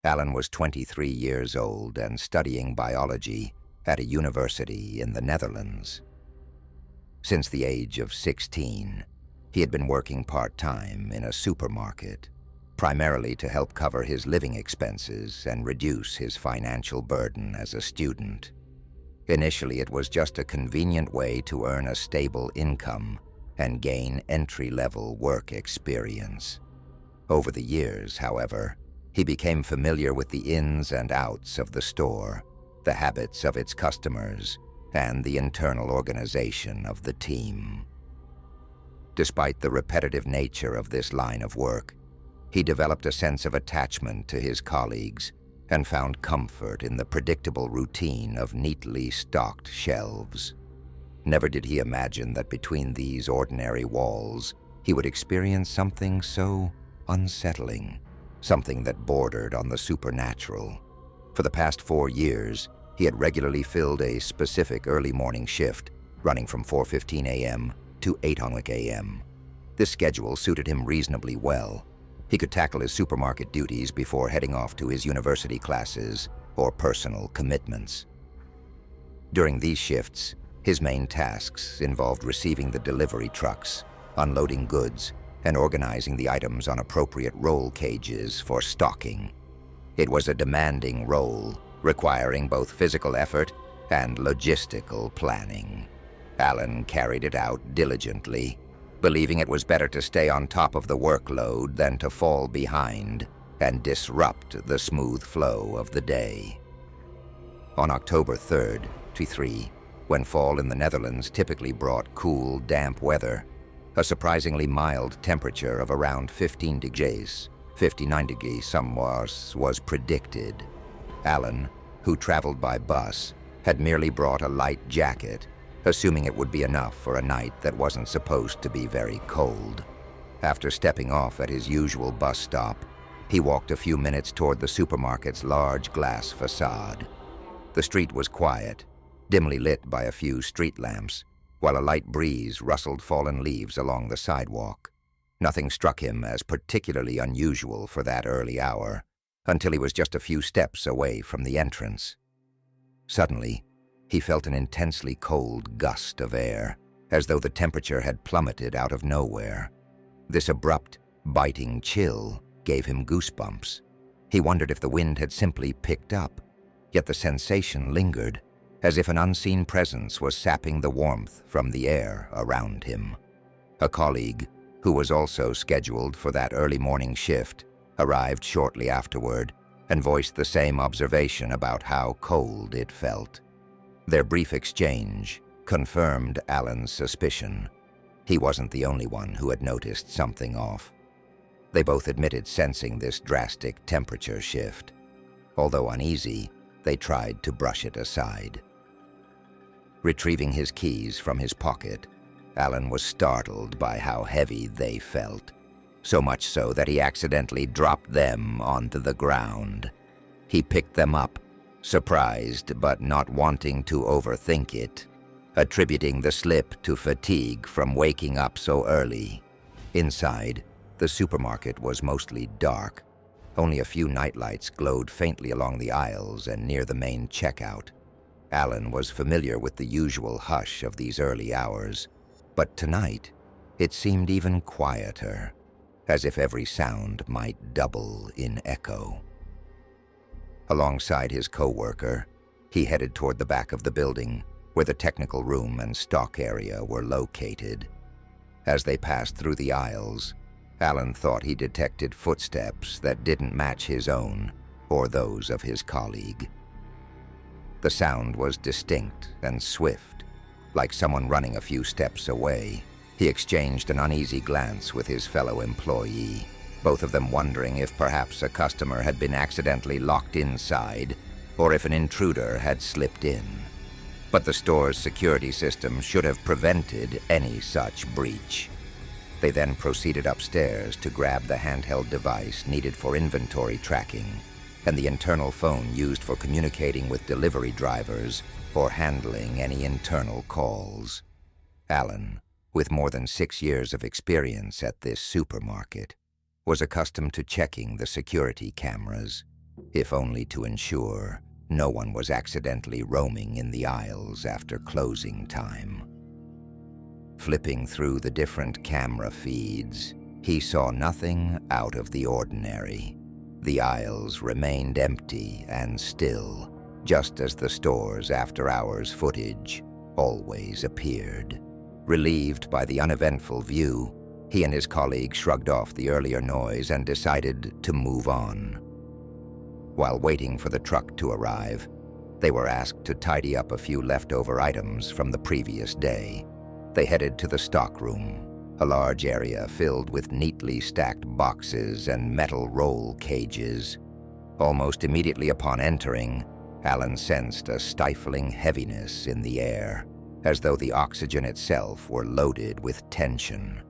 Alan was 23 years old and studying biology at a university in the Netherlands. Since the age of 16, he had been working part-time in a supermarket, primarily to help cover his living expenses and reduce his financial burden as a student. Initially, it was just a convenient way to earn a stable income and gain entry-level work experience. Over the years, however, he became familiar with the ins and outs of the store, the habits of its customers, and the internal organization of the team. Despite the repetitive nature of this line of work, he developed a sense of attachment to his colleagues and found comfort in the predictable routine of neatly stocked shelves. Never did he imagine that between these ordinary walls, he would experience something so unsettling, something that bordered on the supernatural. For the past 4 years, he had regularly filled a specific early morning shift, running from 4:15 a.m. to 8 a.m. This schedule suited him reasonably well. He could tackle his supermarket duties before heading off to his university classes or personal commitments. During these shifts, his main tasks involved receiving the delivery trucks, unloading goods, and organizing the items on appropriate roll cages for stocking. It was a demanding role, requiring both physical effort and logistical planning. Alan carried it out diligently, believing it was better to stay on top of the workload than to fall behind and disrupt the smooth flow of the day. On October 3rd, when fall in the Netherlands typically brought cool, damp weather, a surprisingly mild temperature of around 15 degrees, 59 degrees somewhere, was predicted. Alan, who traveled by bus, had merely brought a light jacket, assuming it would be enough for a night that wasn't supposed to be very cold. After stepping off at his usual bus stop, he walked a few minutes toward the supermarket's large glass facade. The street was quiet, dimly lit by a few street lamps, while a light breeze rustled fallen leaves along the sidewalk. Nothing struck him as particularly unusual for that early hour, until he was just a few steps away from the entrance. Suddenly, he felt an intensely cold gust of air, as though the temperature had plummeted out of nowhere. This abrupt, biting chill gave him goosebumps. He wondered if the wind had simply picked up, yet the sensation lingered, as if an unseen presence was sapping the warmth from the air around him. A colleague, who was also scheduled for that early morning shift, arrived shortly afterward and voiced the same observation about how cold it felt. Their brief exchange confirmed Alan's suspicion. He wasn't the only one who had noticed something off. They both admitted sensing this drastic temperature shift. Although uneasy, they tried to brush it aside. Retrieving his keys from his pocket, Alan was startled by how heavy they felt, so much so that he accidentally dropped them onto the ground. He picked them up, surprised but not wanting to overthink it, attributing the slip to fatigue from waking up so early. Inside, the supermarket was mostly dark. Only a few nightlights glowed faintly along the aisles and near the main checkout. Alan was familiar with the usual hush of these early hours, but tonight it seemed even quieter, as if every sound might double in echo. Alongside his co-worker, he headed toward the back of the building, where the technical room and stock area were located. As they passed through the aisles, Alan thought he detected footsteps that didn't match his own or those of his colleague. The sound was distinct and swift, like someone running a few steps away. He exchanged an uneasy glance with his fellow employee, both of them wondering if perhaps a customer had been accidentally locked inside or if an intruder had slipped in. But the store's security system should have prevented any such breach. They then proceeded upstairs to grab the handheld device needed for inventory tracking and the internal phone used for communicating with delivery drivers or handling any internal calls. Alan, with more than 6 years of experience at this supermarket, was accustomed to checking the security cameras. if only to ensure no one was accidentally roaming in the aisles after closing time. Flipping through the different camera feeds, he saw nothing out of the ordinary. The aisles remained empty and still, just as the store's after-hours footage always appeared. Relieved by the uneventful view, he and his colleague shrugged off the earlier noise and decided to move on. While waiting for the truck to arrive, they were asked to tidy up a few leftover items from the previous day. They headed to the stockroom, a large area filled with neatly stacked boxes and metal roll cages. Almost immediately upon entering, Alan sensed a stifling heaviness in the air, as though the oxygen itself were loaded with tension.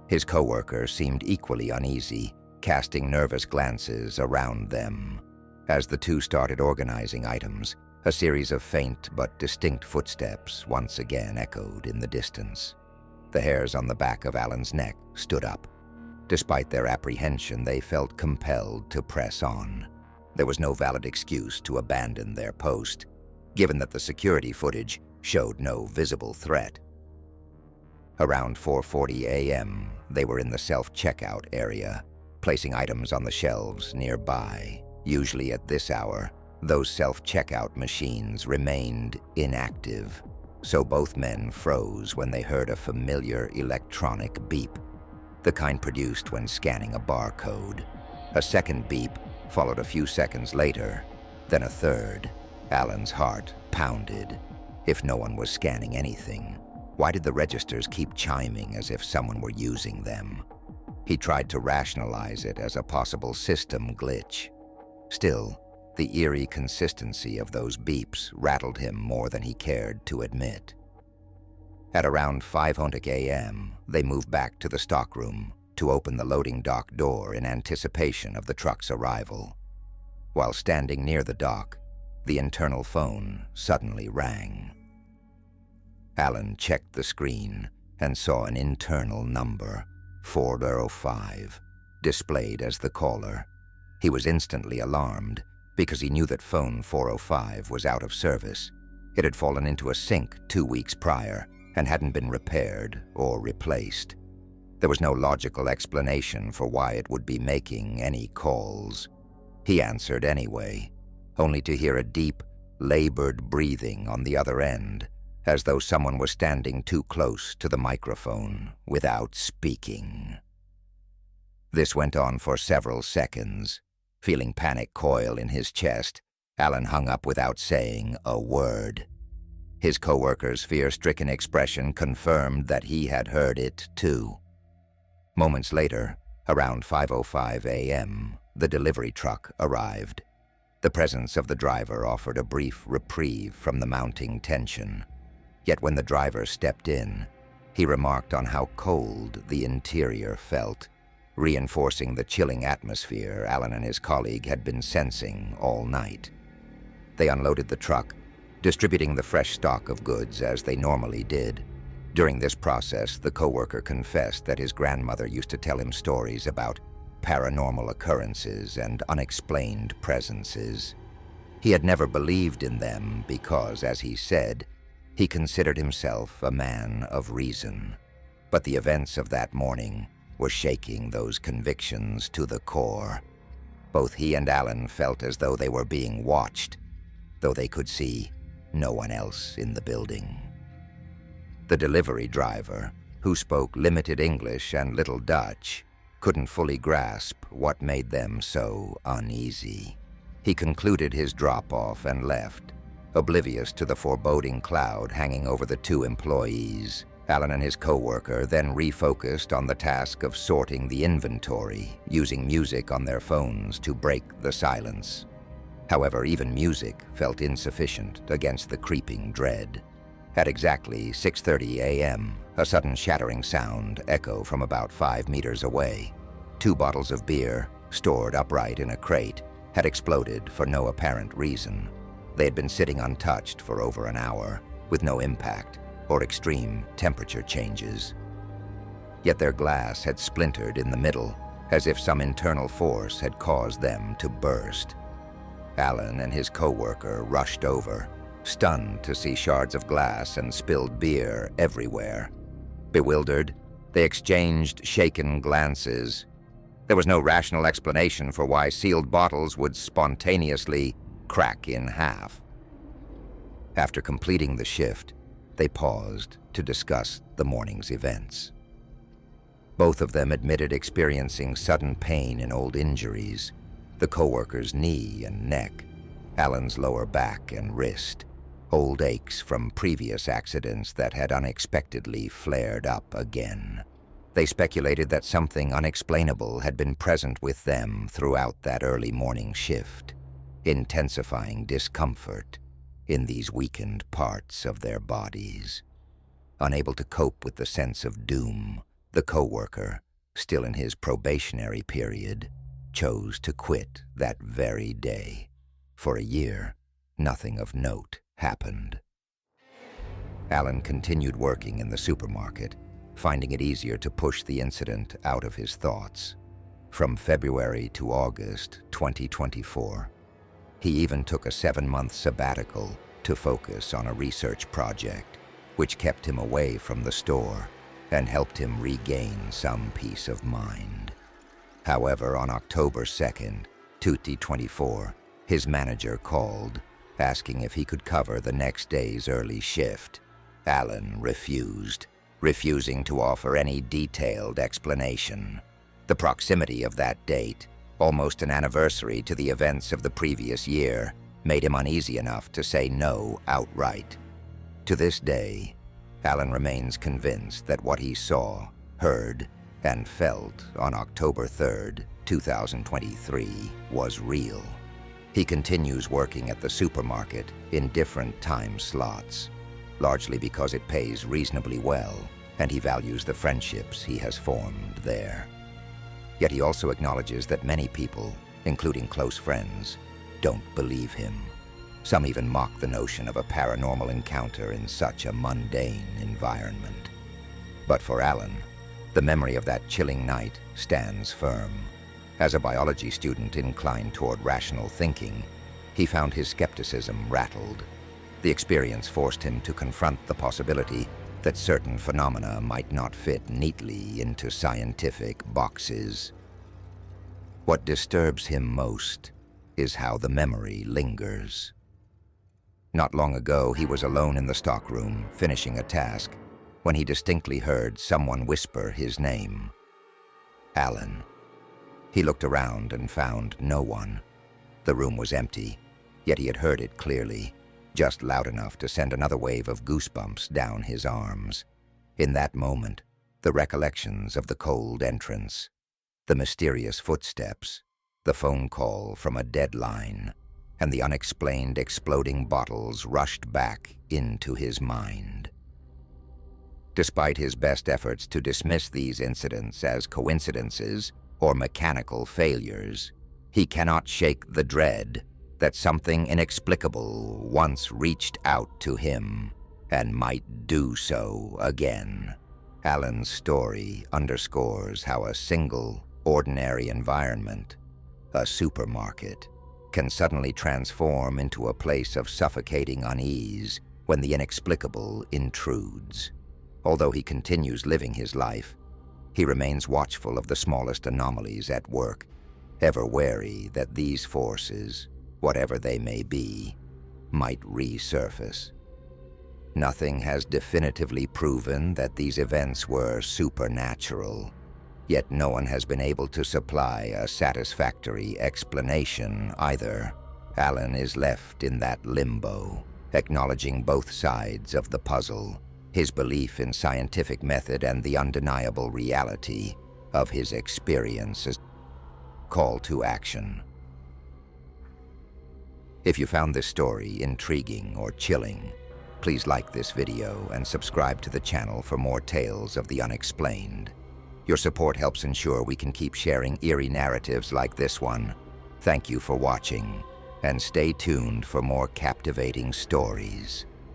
His coworker seemed equally uneasy, casting nervous glances around them. As the two started organizing items, a series of faint but distinct footsteps once again echoed in the distance. The hairs on the back of Alan's neck stood up. Despite their apprehension, they felt compelled to press on. There was no valid excuse to abandon their post, given that the security footage showed no visible threat. Around 4:40 a.m., they were in the self-checkout area, placing items on the shelves nearby. Usually at this hour, those self-checkout machines remained inactive, so both men froze when they heard a familiar electronic beep, the kind produced when scanning a barcode. A second beep followed a few seconds later, then a third. Alan's heart pounded. If no one was scanning anything, why did the registers keep chiming as if someone were using them? He tried to rationalize it as a possible system glitch. Still, the eerie consistency of those beeps rattled him more than he cared to admit. At around 5:00 a.m., they moved back to the stockroom to open the loading dock door in anticipation of the truck's arrival. While standing near the dock, the internal phone suddenly rang. Alan checked the screen and saw an internal number, 405, displayed as the caller. He was instantly alarmed because he knew that phone 405 was out of service. It had fallen into a sink 2 weeks prior and hadn't been repaired or replaced. There was no logical explanation for why it would be making any calls. He answered anyway, only to hear a deep, labored breathing on the other end, as though someone was standing too close to the microphone without speaking. This went on for several seconds. Feeling panic coil in his chest, Alan hung up without saying a word. His coworker's fear-stricken expression confirmed that he had heard it too. Moments later, around 5:05 a.m., the delivery truck arrived. The presence of the driver offered a brief reprieve from the mounting tension. Yet when the driver stepped in, he remarked on how cold the interior felt, reinforcing the chilling atmosphere Alan and his colleague had been sensing all night. They unloaded the truck, distributing the fresh stock of goods as they normally did. During this process, the coworker confessed that his grandmother used to tell him stories about paranormal occurrences and unexplained presences. He had never believed in them because, as he said, he considered himself a man of reason. But the events of that morning were shaking those convictions to the core. Both he and Alan felt as though they were being watched, though they could see no one else in the building. The delivery driver, who spoke limited English and little Dutch, couldn't fully grasp what made them so uneasy. He concluded his drop-off and left, oblivious to the foreboding cloud hanging over the two employees. Alan and his coworker then refocused on the task of sorting the inventory, using music on their phones to break the silence. However, even music felt insufficient against the creeping dread. At exactly 6:30 a.m., a sudden shattering sound echoed from about 5 meters away. 2 bottles of beer, stored upright in a crate, had exploded for no apparent reason. They had been sitting untouched for over an hour, with no impact or extreme temperature changes. Yet their glass had splintered in the middle, as if some internal force had caused them to burst. Alan and his co-worker rushed over, stunned to see shards of glass and spilled beer everywhere. Bewildered, they exchanged shaken glances. There was no rational explanation for why sealed bottles would spontaneously crack in half. After completing the shift, they paused to discuss the morning's events. Both of them admitted experiencing sudden pain in old injuries, the co-worker's knee and neck, Alan's lower back and wrist, old aches from previous accidents that had unexpectedly flared up again. They speculated that something unexplainable had been present with them throughout that early morning shift, intensifying discomfort in these weakened parts of their bodies. Unable to cope with the sense of doom, the co-worker, still in his probationary period, chose to quit that very day. For a year, nothing of note happened. Alan continued working in the supermarket, finding it easier to push the incident out of his thoughts. From February to August 2024, he even took a 7-month sabbatical to focus on a research project, which kept him away from the store and helped him regain some peace of mind. However, on October 2nd, 2024, his manager called, asking if he could cover the next day's early shift. Alan refused, refusing to offer any detailed explanation. The proximity of that date, almost an anniversary to the events of the previous year, made him uneasy enough to say no outright. To this day, Alan remains convinced that what he saw, heard, and felt on October 3rd, 2023 was real. He continues working at the supermarket in different time slots, largely because it pays reasonably well and he values the friendships he has formed there. Yet he also acknowledges that many people, including close friends, don't believe him. Some even mock the notion of a paranormal encounter in such a mundane environment. But for Alan, the memory of that chilling night stands firm. As a biology student inclined toward rational thinking, he found his skepticism rattled. The experience forced him to confront the possibility that certain phenomena might not fit neatly into scientific boxes. What disturbs him most is how the memory lingers. Not long ago, he was alone in the stockroom, finishing a task, when he distinctly heard someone whisper his name. Alan. He looked around and found no one. The room was empty, yet he had heard it clearly, just loud enough to send another wave of goosebumps down his arms. In that moment, the recollections of the cold entrance, the mysterious footsteps, the phone call from a deadline, and the unexplained exploding bottles rushed back into his mind. Despite his best efforts to dismiss these incidents as coincidences or mechanical failures, he cannot shake the dread that something inexplicable once reached out to him and might do so again. Alan's story underscores how a single, ordinary environment, a supermarket, can suddenly transform into a place of suffocating unease when the inexplicable intrudes. Although he continues living his life, he remains watchful of the smallest anomalies at work, ever wary that these forces, whatever they may be, might resurface. Nothing has definitively proven that these events were supernatural, yet no one has been able to supply a satisfactory explanation either. Alan is left in that limbo, acknowledging both sides of the puzzle, his belief in scientific method and the undeniable reality of his experiences. Call to action. If you found this story intriguing or chilling, please like this video and subscribe to the channel for more tales of the unexplained. Your support helps ensure we can keep sharing eerie narratives like this one. Thank you for watching, and stay tuned for more captivating stories.